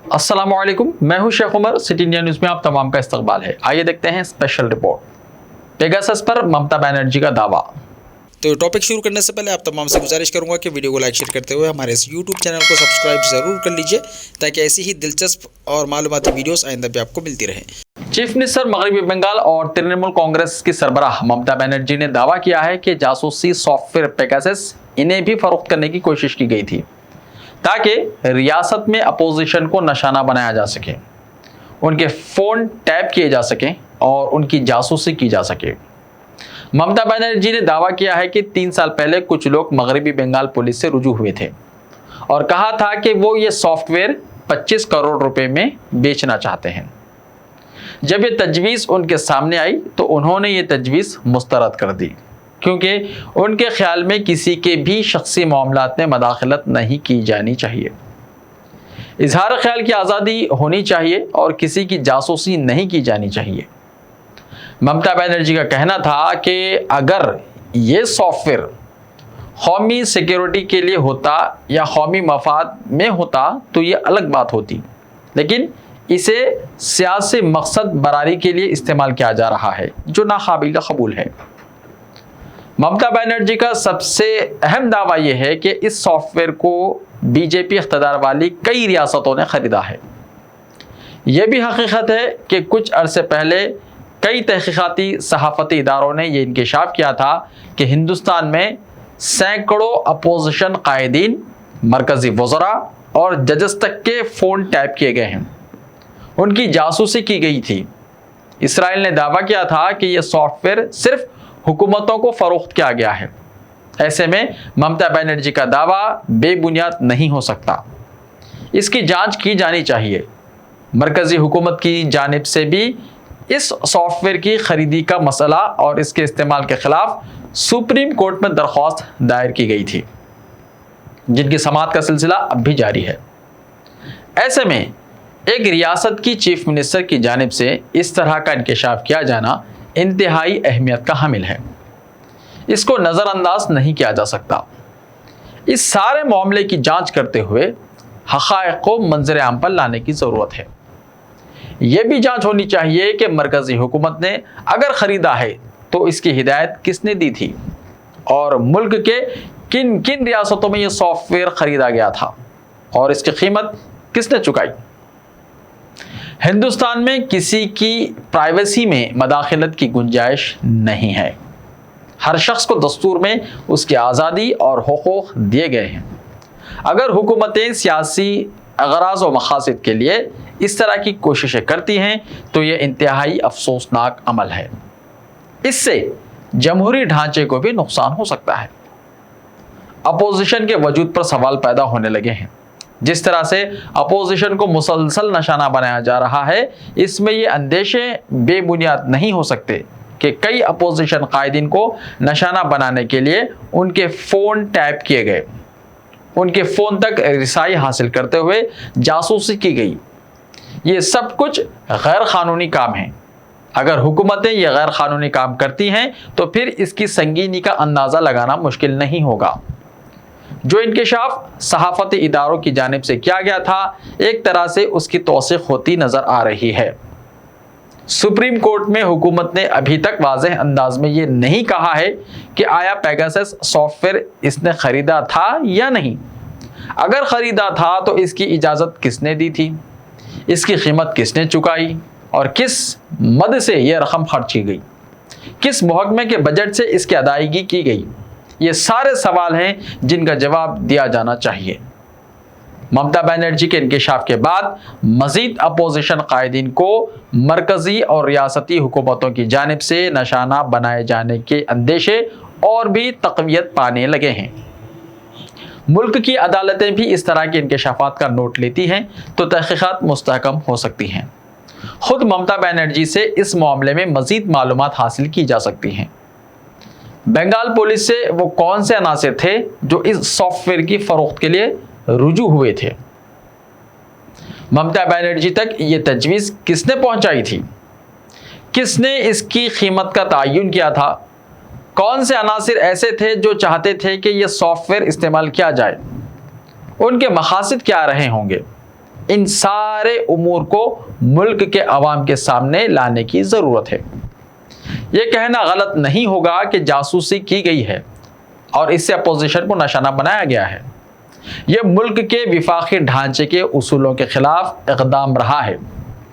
अस्सलाम वालेकुम, मैं हूं Sheikh Umar. City India news में आप तमाम का इस्तकबाल है। आइए देखते हैं स्पेशल रिपोर्ट। पेगासस पर ममता बनर्जी का दावा। तो टॉपिक शुरू करने से पहले आप तमाम से गुजारिश करूंगा कि वीडियो को लाइक शेयर करते हुए हमारे इस यूट्यूब चैनल को सब्सक्राइब ज़रूर कर लीजिए ताकि ऐसी ही दिलचस्प और मालूमाती वीडियोस आइंदा भी आपको मिलती रहें। चीफ मिनिस्टर मगरबी बंगाल और तृणमूल कांग्रेस की सरबराह ममता बनर्जी ने दावा किया है कि जासूसी सॉफ्टवेयर पेगासस इन्हें भी फरोख्त करने की कोशिश की गई थी ताकि रियासत में अपोजिशन को निशाना बनाया जा सके, उनके फ़ोन टैप किए जा सकें और उनकी जासूसी की जा सके। ममता बनर्जी ने दावा किया है कि 3 साल पहले कुछ लोग मगरबी बंगाल पुलिस से रुजू हुए थे और कहा था कि वो ये सॉफ्टवेयर 25 करोड़ रुपए में बेचना चाहते हैं। जब ये तजवीज़ उनके सामने आई तो उन्होंने ये तजवीज़ मुस्तरद कर दी क्योंकि उनके ख्याल में किसी के भी शख्सी मामलात में मदाखलत नहीं की जानी चाहिए। इजहार ख्याल की आज़ादी होनी चाहिए और किसी की जासूसी नहीं की जानी चाहिए। ममता बनर्जी का कहना था कि अगर ये सॉफ्टवेयर कौमी सिक्योरिटी के लिए होता या कौमी मफाद में होता तो ये अलग बात होती, लेकिन इसे सियासी मकसद बरारी के लिए इस्तेमाल किया जा रहा है जो नाकाबिल कबूल है। ममता बनर्जी का सबसे अहम दावा यह है कि इस सॉफ्टवेयर को बीजेपी इख्तियार वाली कई रियासतों ने ख़रीदा है। यह भी हकीकत है कि कुछ अरसे पहले कई तहकीकाती सहाफ़ती इदारों ने यह इंकशाफ किया था कि हिंदुस्तान में सैकड़ों अपोजिशन कायदीन, मरकज़ी वज़रा और जजेस तक के फ़ोन टैप किए गए हैं, उनकी जासूसी की गई थी। इसराइल ने दावा किया था कि यह सॉफ्टवेयर सिर्फ हुकूमतों को फ़रोख्त किया गया है। ऐसे में ममता बनर्जी का दावा बेबुनियाद नहीं हो सकता। इसकी जांच की जानी चाहिए। मरकज़ी हुकूमत की जानिब से भी इस सॉफ्टवेयर की खरीदी का मसला और इसके इस्तेमाल के खिलाफ सुप्रीम कोर्ट में दरख्वास्त दायर की गई थी, जिनकी समाअत का सिलसिला अब भी जारी है। ऐसे में एक रियासत की चीफ मिनिस्टर की जानिब से इस तरह का इंकशाफ किया जाना इंतहाई अहमियत का हामिल है। इसको नज़रअंदाज नहीं किया जा सकता। इस सारे मामले की जांच करते हुए हक़ाइक़ को मंजर आम पर लाने की ज़रूरत है। यह भी जांच होनी चाहिए कि मरकज़ी हुकूमत ने अगर ख़रीदा है तो इसकी हिदायत किसने दी थी और मुल्क के किन किन रियासतों में यह सॉफ्टवेयर ख़रीदा गया था और इसकी कीमत किसने चुकाई। हिंदुस्तान में किसी की प्राइवेसी में मदाखलत की गुंजाइश नहीं है। हर शख्स को दस्तूर में उसकी आज़ादी और हुकूक दिए गए हैं। अगर हुकूमतें सियासी अगराज़ व मकासद के लिए इस तरह की कोशिशें करती हैं तो यह इंतहाई अफसोसनाक अमल है। इससे जमहूरी ढांचे को भी नुकसान हो सकता है। अपोजिशन के वजूद पर सवाल पैदा होने लगे हैं। जिस तरह से अपोजिशन को मुसलसल निशाना बनाया जा रहा है, इसमें ये अंदेशे बेबुनियाद नहीं हो सकते कि कई अपोजिशन कायदीन को निशाना बनाने के लिए उनके फ़ोन टैप किए गए, उनके फ़ोन तक रिसाई हासिल करते हुए जासूसी की गई। ये सब कुछ गैर क़ानूनी काम है। अगर हुकूमतें ये गैर क़ानूनी काम करती हैं तो फिर इसकी संगीनी का अंदाज़ा लगाना मुश्किल नहीं होगा। जो इंकशाफ सहाफ़ती इदारों की जानिब से किया गया था, एक तरह से उसकी तौसीक़ होती नज़र आ रही है। सुप्रीम कोर्ट में हुकूमत ने अभी तक वाज़ेह अंदाज में ये नहीं कहा है कि आया पेगासस सॉफ्टवेयर इसने ख़रीदा था या नहीं। अगर ख़रीदा था तो इसकी इजाज़त किसने दी थी, इसकी कीमत किसने चुकाई और किस मद से यह रकम खर्च की गई, किस महकमे के बजट से इसकी अदायगी की गई। ये सारे सवाल हैं जिनका जवाब दिया जाना चाहिए। ममता बनर्जी के इंकशाफ के बाद मज़ीद अपोजिशन कायदीन को मरकज़ी और रियासती हुकूमतों की जानिब से निशाना बनाए जाने के अंदेशे और भी तक़वियत पाने लगे हैं। मुल्क की अदालतें भी इस तरह के इंकशाफात का नोट लेती हैं तो तहक़ीक़ात मुस्तहकम हो सकती हैं। खुद ममता बनर्जी से इस मामले में मज़ीद मालूमात हासिल की जा सकती हैं। बंगाल पुलिस से वो कौन से अनासिर थे जो इस सॉफ्टवेयर की फ़रोख्त के लिए रुजू हुए थे, ममता बनर्जी तक ये तजवीज़ किसने पहुंचाई थी, किसने इसकी कीमत का तयन किया था, कौन से अनासिर ऐसे थे जो चाहते थे कि यह सॉफ्टवेयर इस्तेमाल किया जाए, उनके मकासद क्या रहे होंगे। ان سارے امور کو ملک کے عوام کے سامنے لانے کی ضرورت ہے۔ یہ کہنا غلط نہیں ہوگا کہ جاسوسی کی گئی ہے اور اس سے اپوزیشن کو نشانہ بنایا گیا ہے۔ یہ ملک کے وفاقی ڈھانچے کے اصولوں کے خلاف اقدام رہا ہے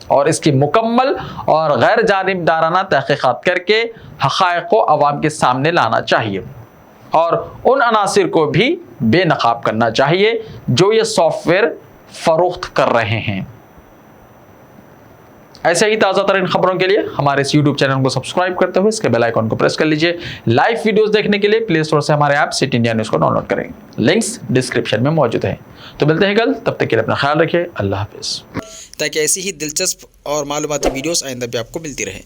اور اس کی مکمل اور غیر جانبدارانہ تحقیقات کر کے حقائق کو عوام کے سامنے لانا چاہیے اور ان عناصر کو بھی بے نقاب کرنا چاہیے جو یہ سافٹ ویئر فروخت کر رہے ہیں۔ ایسے ہی تازہ ترین خبروں کے لیے ہمارے اس YouTube چینل کو سبسکرائب کرتے ہوئے اس کے بیل آئیکن کو پریس کر لیجئے۔ لائیو ویڈیوز دیکھنے کے لیے پلے اسٹور سے ہمارے ایپ سٹی انڈیا نیوز کو ڈاؤن لوڈ کریں، لنکس ڈسکرپشن میں موجود ہیں۔ تو ملتے ہیں کل، تب تک کے لیے اپنا خیال رکھیے، اللہ حافظ۔ تاکہ ایسی ہی دلچسپ اور معلوماتی ویڈیوز آئندہ بھی آپ کو ملتی رہیں۔